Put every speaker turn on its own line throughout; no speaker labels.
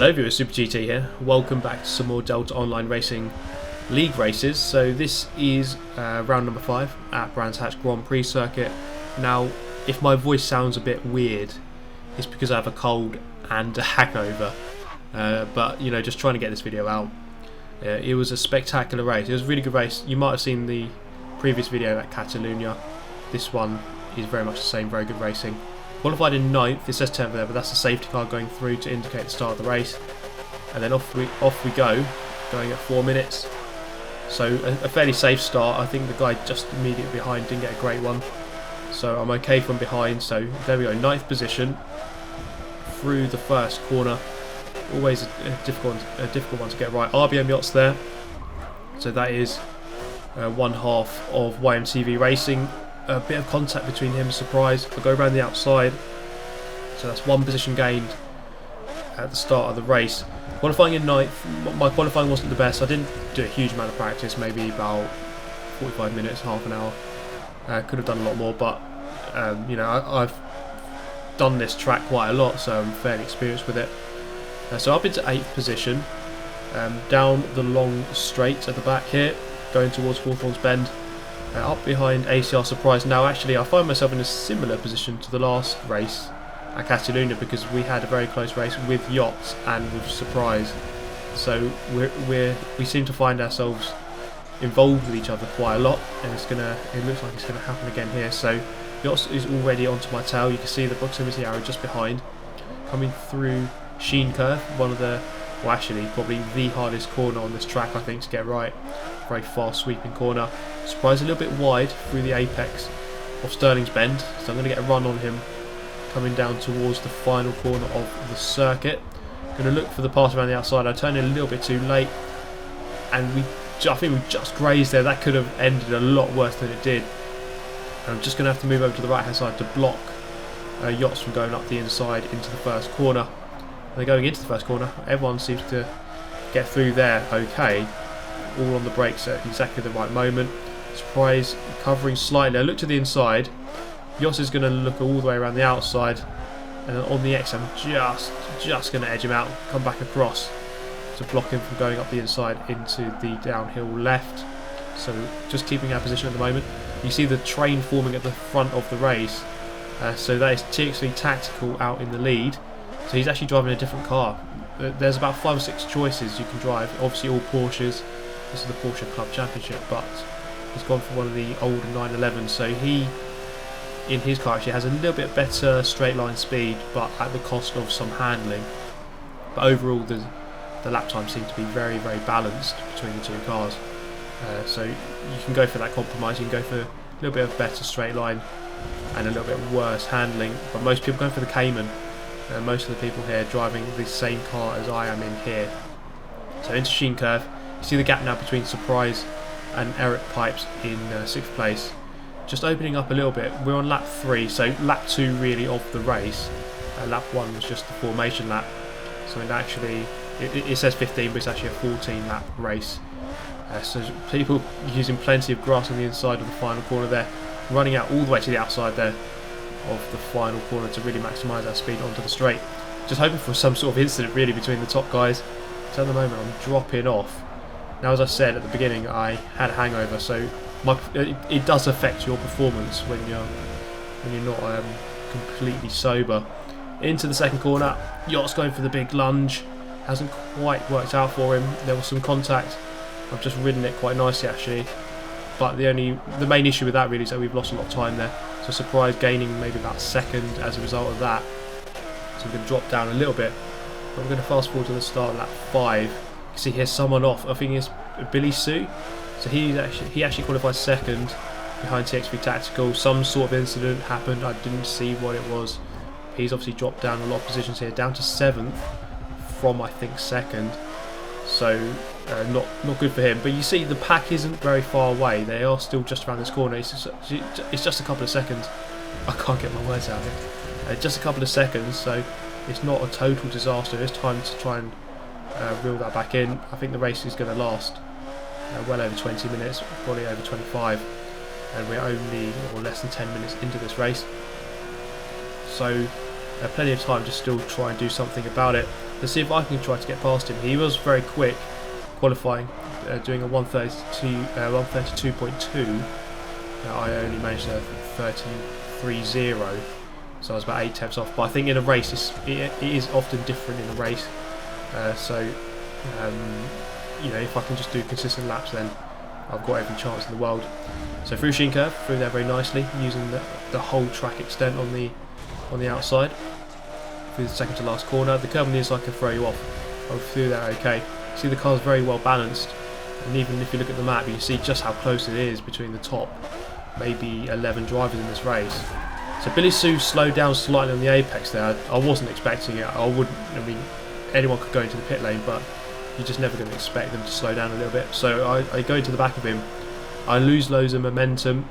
Hello viewers, Super GT here. Welcome back to some more Delta Online Racing League races. So this is round number 5 at Brands Hatch Grand Prix circuit. Now, if my voice sounds a bit weird, it's because I have a cold and a hangover. But you know, just trying to get this video out. It was a spectacular race. It was a really good race. You might have seen the previous video at Catalunya. This one is very much the same, very good racing. Qualified in 9th, it says 10th there, but that's the safety car going through to indicate the start of the race. And then off we go, going at 4 minutes. So a fairly safe start. I think the guy just immediately behind didn't get a great one. So I'm okay from behind. So there we go, 9th position through the first corner. Always a difficult one to get right. RBM Yachts there. So that is one half of YMTV Racing. A bit of contact between him and Surprise. I'll go around the outside. So that's one position gained at the start of the race. Qualifying in 9th, my qualifying wasn't the best. I didn't do a huge amount of practice, maybe about 45 minutes, half an hour. Could have done a lot more, but you know, I've done this track quite a lot, so I'm fairly experienced with it. So up into 8th position, down the long straight at the back here, going towards Hawthorns Bend. Up behind ACR Surprise. Now actually I find myself in a similar position to the last race at Catalunya, because we had a very close race with Yachts and with Surprise. So we seem to find ourselves involved with each other quite a lot, and it looks like it's gonna happen again here. So Yachts is already onto my tail. You can see the proximity arrow just behind, coming through Sheen Curve, one of the, well actually probably the hardest corner on this track I think to get right. Very fast sweeping corner. Surprise a little bit wide through the apex of Sterling's Bend, so I'm going to get a run on him coming down towards the final corner of the circuit. Going to look for the pass around the outside. I turned in a little bit too late, and I think we just grazed there. That could have ended a lot worse than it did. And I'm just going to have to move over to the right hand side to block Yachts from going up the inside into the first corner. And they're going into the first corner. Everyone seems to get through there okay. All on the brakes at exactly the right moment. Surprise covering slightly. I look to the inside. Yoss is going to look all the way around the outside, and then on the X I'm just going to edge him out, come back across to block him from going up the inside into the downhill left. So just keeping our position at the moment. You see the train forming at the front of the race. So that is TX Tactical out in the lead. So he's actually driving a different car. There's about 5 or 6 choices you can drive. Obviously all Porsches. This is the Porsche Club Championship, but he's gone for one of the older 911s. So he, in his car, actually has a little bit better straight line speed, but at the cost of some handling. But overall, the lap time seemed to be very, very balanced between the two cars. So you can go for that compromise. You can go for a little bit of better straight line and a little bit worse handling. But most people go for the Cayman. Most of the people here driving the same car as I am in here. So into Sheen Curve. You see the gap now between Surprise and Eric Pipes in 6th place. Just opening up a little bit. We're on lap 3, so lap 2 really of the race. Lap 1 was just the formation lap. So it says 15, but it's actually a 14 lap race. So people using plenty of grass on the inside of the final corner there, running out all the way to the outside there of the final corner to really maximise our speed onto the straight. Just hoping for some sort of incident really between the top guys. So at the moment I'm dropping off. Now, as I said at the beginning, I had a hangover, so it does affect your performance when you're not completely sober. Into the second corner, Yacht's going for the big lunge. Hasn't quite worked out for him. There was some contact. I've just ridden it quite nicely actually, but the main issue with that really is that we've lost a lot of time there. So Surprise gaining maybe about a second as a result of that. So we're going to drop down a little bit, but we're going to fast forward to the start of lap 5. See here's someone off. I think it's Billy Sue. So he actually qualified 2nd behind TXV Tactical. Some sort of incident happened. I didn't see what it was. He's obviously dropped down a lot of positions here, down to 7th from I think 2nd. So not good for him. But you see the pack isn't very far away. They are still just around this corner. It's just a couple of seconds. I can't get my words out of it. Just a couple of seconds. So it's not a total disaster. It's time to try and reel that back in. I think the race is going to last well over 20 minutes, probably over 25, and we're only less than 10 minutes into this race. So plenty of time to still try and do something about it, to see if I can try to get past him. He was very quick qualifying, doing a 132.2. I only managed a 33.0, so I was about 8 tenths off. But I think in a race, it is often different in a race. You know, if I can just do consistent laps, then I've got every chance in the world. So through Sheen Curve, through there very nicely, using the whole track extent on the outside. Through the second to last corner, the curb on the inside can throw you off. I'm through that okay. See, the car's very well balanced, and even if you look at the map, you can see just how close it is between the top maybe 11 drivers in this race. So Billy Sue slowed down slightly on the apex there. I wasn't expecting it. I mean, anyone could go into the pit lane, but you're just never going to expect them to slow down a little bit. So I go into the back of him. I lose loads of momentum.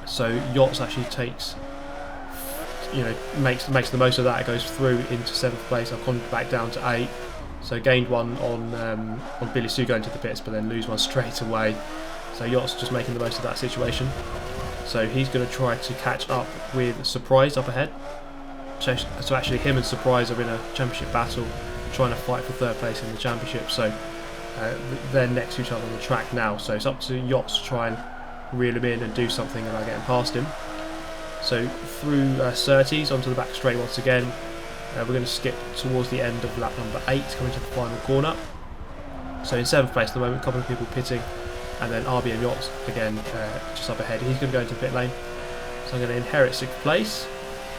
So Yachts actually takes, you know, makes the most of that. It goes through into 7th place. I've gone back down to 8. So gained one on Billy Sue going to the pits, but then lose one straight away. So Yachts just making the most of that situation. So he's going to try to catch up with Surprise up ahead. So actually him and Surprise are in a championship battle, trying to fight for 3rd place in the championship. So they're next to each other on the track now. So it's up to Yachts to try and reel him in and do something about getting past him. So through Surtees onto the back straight once again. We're going to skip towards the end of lap number 8, coming to the final corner. So in 7th place at the moment, a couple of people pitting, and then RB and Yachts again just up ahead. He's going to go into the pit lane. So I'm going to inherit 6th place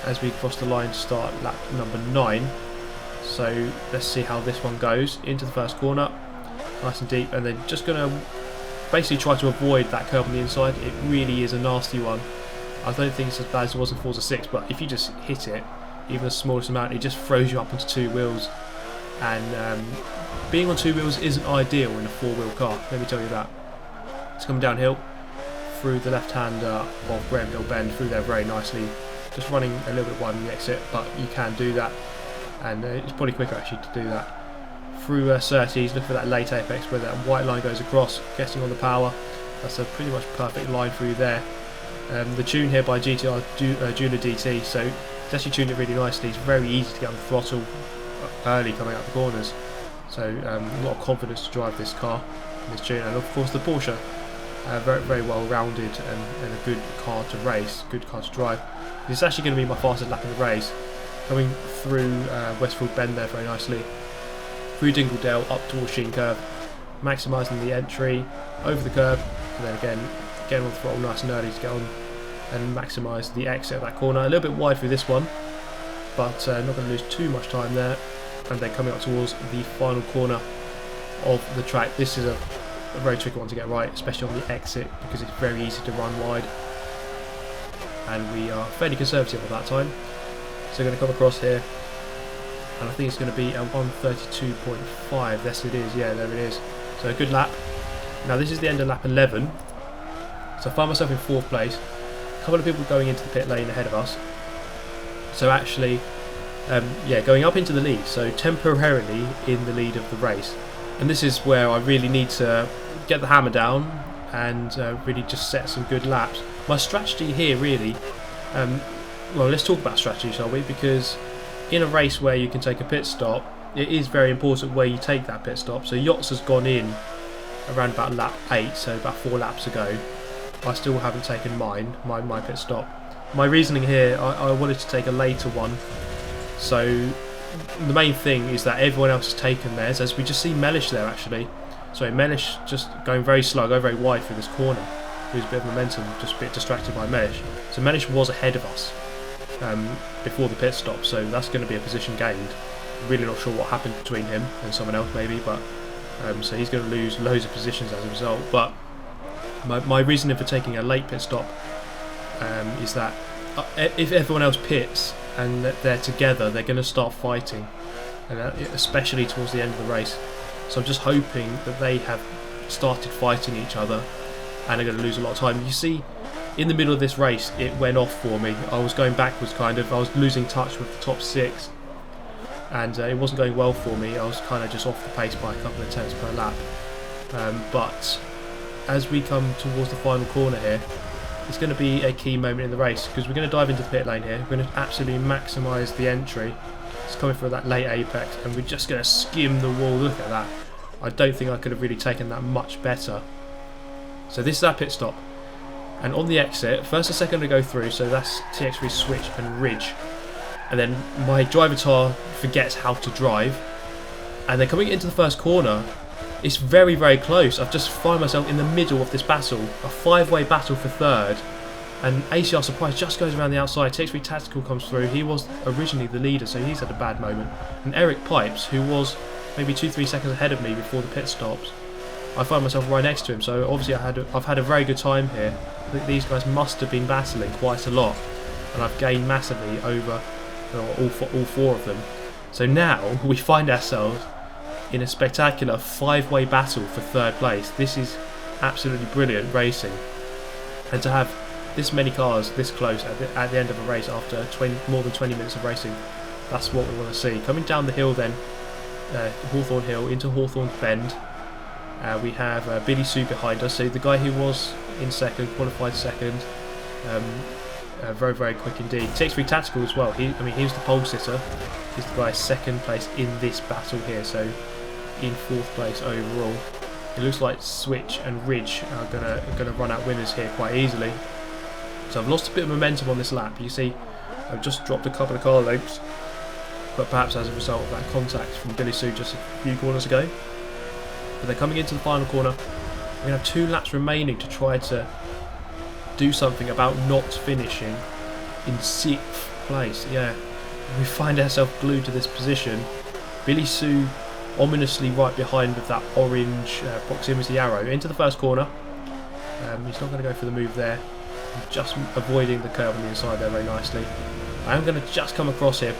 as we cross the line to start lap number 9. So let's see how this one goes. Into the first corner, nice and deep, and then just going to basically try to avoid that curb on the inside. It really is a nasty one. I don't think it's as bad as it was in Forza 6, but if you just hit it, even the smallest amount, it just throws you up onto 2 wheels. And being on 2 wheels isn't ideal in a 4-wheel car, let me tell you that. It's coming downhill through the left-hand of Graham Hill Bend, through there very nicely. Just running a little bit wide on the exit, but you can do that. And it's probably quicker actually to do that. Through Surtees, look for that late apex where that white line goes across, getting on the power. That's a pretty much perfect line through there. The tune here by GTR Jula DT, so it's actually tuned it really nicely. It's very easy to get on the throttle early coming out the corners. So a lot of confidence to drive this car in this tune. And of course the Porsche, very, very well rounded and a good car to race, good car to drive. This is actually going to be my fastest lap in the race. Coming through Westfield Bend there very nicely. Through Dingledale up towards Sheen Curve. Maximising the entry, over the curb, and then again getting on the throttle nice and early to get on and maximise the exit of that corner. A little bit wide through this one, but not going to lose too much time there. And then coming up towards the final corner of the track. This is a very tricky one to get right, especially on the exit, because it's very easy to run wide. And we are fairly conservative at that time. So we're going to come across here, and I think it's going to be a 132.5. Yes, it is. Yeah, there it is. So a good lap. Now this is the end of lap 11. So I find myself in 4th place. A couple of people going into the pit lane ahead of us. So actually, yeah, going up into the lead. So temporarily in the lead of the race. And this is where I really need to get the hammer down and really just set some good laps. My strategy here really, well, let's talk about strategy, shall we? Because in a race where you can take a pit stop, it is very important where you take that pit stop. So Yachts has gone in around about lap 8, so about 4 laps ago. I still haven't taken mine, my pit stop. My reasoning here, I wanted to take a later one. So the main thing is that everyone else has taken theirs, as we just see Mellish there actually. So Mellish just going very slow, going very wide through this corner. Lose a bit of momentum, just a bit distracted by Mellish. So Mellish was ahead of us before the pit stop, so that's going to be a position gained. Really not sure what happened between him and someone else maybe, but so he's going to lose loads of positions as a result. But my reasoning for taking a late pit stop is that if everyone else pits and they're together, they're going to start fighting, and especially towards the end of the race. So I'm just hoping that they have started fighting each other and are going to lose a lot of time. You see, in the middle of this race, it went off for me. I was going backwards kind of. I was losing touch with the top 6, and it wasn't going well for me. I was kind of just off the pace by a couple of tenths per lap. But as we come towards the final corner here, it's going to be a key moment in the race, because we're going to dive into the pit lane here. We're going to absolutely maximise the entry. It's coming through that late apex, and we're just going to skim the wall. Look at that. I don't think I could have really taken that much better. So this is our pit stop, and on the exit, first and second to go through, so that's TX3 switch and ridge, and then my driver forgets how to drive, and then coming into the first corner, it's very, very close. I've just found myself in the middle of this battle, a 5-way battle for third, and ACR Surprise just goes around the outside. TX3 Tactical comes through. He was originally the leader, so he's had a bad moment. And Eric Pipes, who was maybe 2-3 seconds ahead of me before the pit stops, I find myself right next to him. So obviously I've had a very good time here. I think these guys must have been battling quite a lot, and I've gained massively over all four of them. So now we find ourselves in a spectacular 5-way battle for third place. This is absolutely brilliant racing, and to have this many cars this close at the end of a race after more than 20 minutes of racing, that's what we want to see. Coming down the hill then, Hawthorne Hill into Hawthorne Bend, we have Billy Sue behind us, so the guy who was in second, qualified second, very, very quick indeed. TX3 Tactical as well, he was the pole sitter. He's the guy second place in this battle here, so in fourth place overall. It looks like Switch and Ridge are gonna run out winners here quite easily. So I've lost a bit of momentum on this lap. You see, I've just dropped a couple of car lengths, but perhaps as a result of that contact from Billy Sue just a few corners ago. But they're coming into the final corner. We're gonna have 2 laps remaining to try to do something about not finishing in 6th place. Yeah, we find ourselves glued to this position. Billy Sue ominously right behind with that orange proximity arrow into the first corner. He's not going to go for the move there, just avoiding the curve on the inside there very nicely. I am going to just come across here,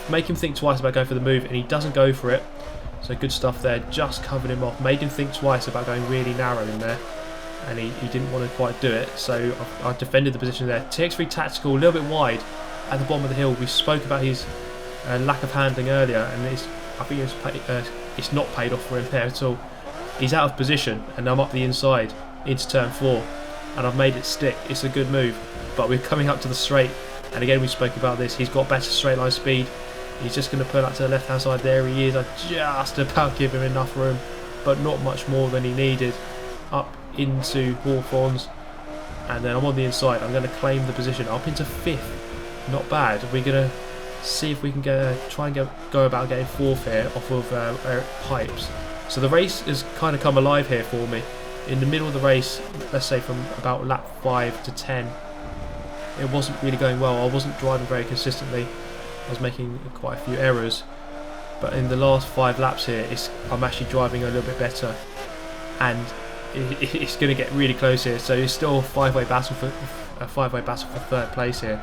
make him think twice about going for the move, and he doesn't go for it. So good stuff there, just covered him off, made him think twice about going really narrow in there, and he didn't want to quite do it, so I defended the position there. TX3 Tactical a little bit wide at the bottom of the hill. We spoke about his lack of handling earlier, and I think it's not paid off for him there at all. He's out of position, and I'm up the inside into turn 4, and I've made it stick. It's a good move, but we're coming up to the straight, and again we spoke about this. He's got better straight line speed. He's just going to pull out to the left hand side. There he is. I just about give him enough room, but not much more than he needed. Up into Hawthorne's, and then I'm on the inside. I'm going to claim the position up into 5th. Not bad. We're going to see if we can try and go about getting 4th here off of Eric Pipes. So the race has kind of come alive here for me. In the middle of the race, let's say from about lap 5 to 10, it wasn't really going well. I wasn't driving very consistently. I was making quite a few errors, but in the last 5 laps here, I'm actually driving a little bit better, and it's going to get really close here. So it's still a 5-way battle for third place here,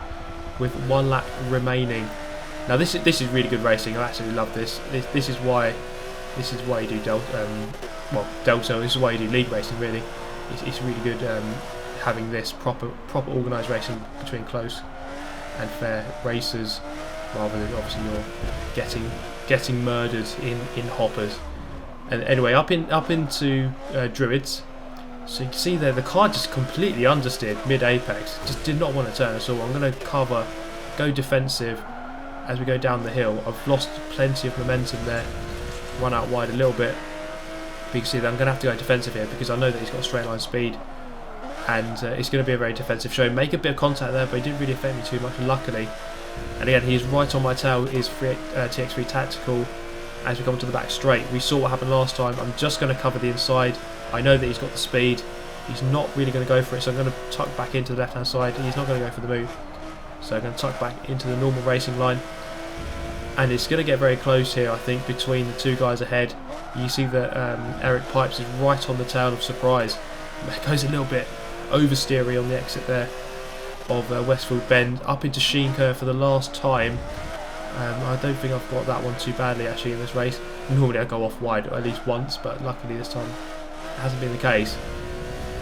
with 1 lap remaining. Now this is really good racing. I absolutely love this. This is why you do Delta. This is why you do league racing. Really, it's really good having this proper organised racing between close and fair races, rather than obviously you're getting murdered in hoppers. And anyway, up into Druids. So you can see there the car just completely understeered mid-apex. Just did not want to turn at all. I'm going to go defensive as we go down the hill. I've lost plenty of momentum there. Run out wide a little bit. But you can see that I'm going to have to go defensive here, because I know that he's got straight line speed. And it's going to be a very defensive show. Make a bit of contact there, but it didn't really affect me too much, luckily. And again, he's right on my tail, is TX3 Tactical. As we come to the back straight, we saw what happened last time. I'm just going to cover the inside. I know that he's got the speed. He's not really going to go for it, so I'm going to tuck back into the left hand side. He's not going to go for the move, so I'm going to tuck back into the normal racing line. And it's going to get very close here, I think, between the 2 guys ahead. You see that Eric Pipes is right on the tail of Surprise. It goes a little bit oversteery on the exit there of Westfield Bend, up into Sheen Curve for the last time. I don't think I've got that one too badly actually in this race. Normally I go off wide at least once, but luckily this time it hasn't been the case.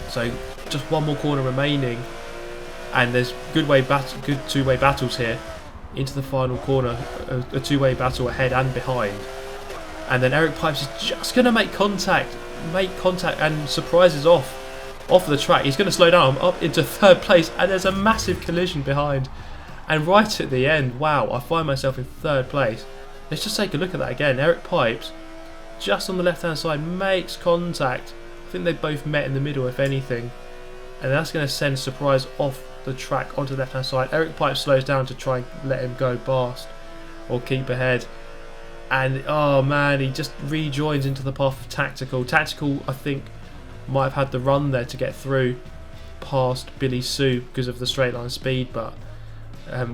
So just 1 more corner remaining, and there's good 2-way battles here into the final corner. A 2-way battle ahead and behind, and then Eric Pipes is just going to make contact, and Surprise is off. off the track. He's going to slow down. I'm up into 3rd place, and there's a massive collision behind. And right at the end, wow, I find myself in 3rd place. Let's just take a look at that again. Eric Pipes, just on the left-hand side, makes contact. I think they both met in the middle, if anything. And that's going to send Surprise off the track onto the left-hand side. Eric Pipes slows down to try and let him go past or keep ahead. And, oh man, he just rejoins into the path of Tactical. Tactical, I think, might have had the run there to get through past Billy Sue because of the straight line speed. But,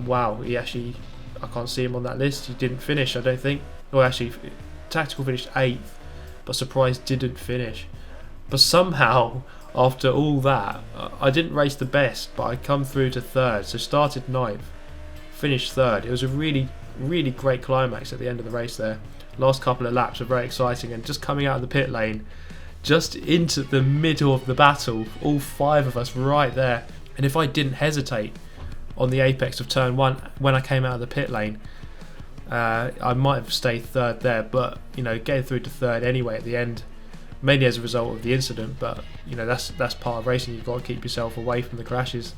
wow, he actually... I can't see him on that list. He didn't finish, I don't think. Well, actually, Tactical finished 8th, but Surprise didn't finish. But somehow, after all that, I didn't race the best, but I come through to 3rd. So started 9th, finished 3rd. It was a really, really great climax at the end of the race there. Last couple of laps were very exciting, and just coming out of the pit lane, just into the middle of the battle, all 5 of us right there. And if I didn't hesitate on the apex of turn 1 when I came out of the pit lane, I might have stayed 3rd there, but you know, getting through to 3rd anyway at the end, mainly as a result of the incident. But you know, that's part of racing. You've got to keep yourself away from the crashes.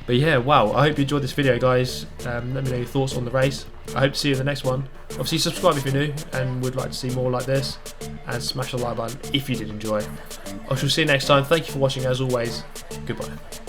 But yeah, wow, I hope you enjoyed this video, guys. Let me know your thoughts on the race. I hope to see you in the next one. Obviously subscribe if you're new and would like to see more like this, and smash the like button if you did enjoy. I shall see you next time. Thank you for watching as always. Goodbye.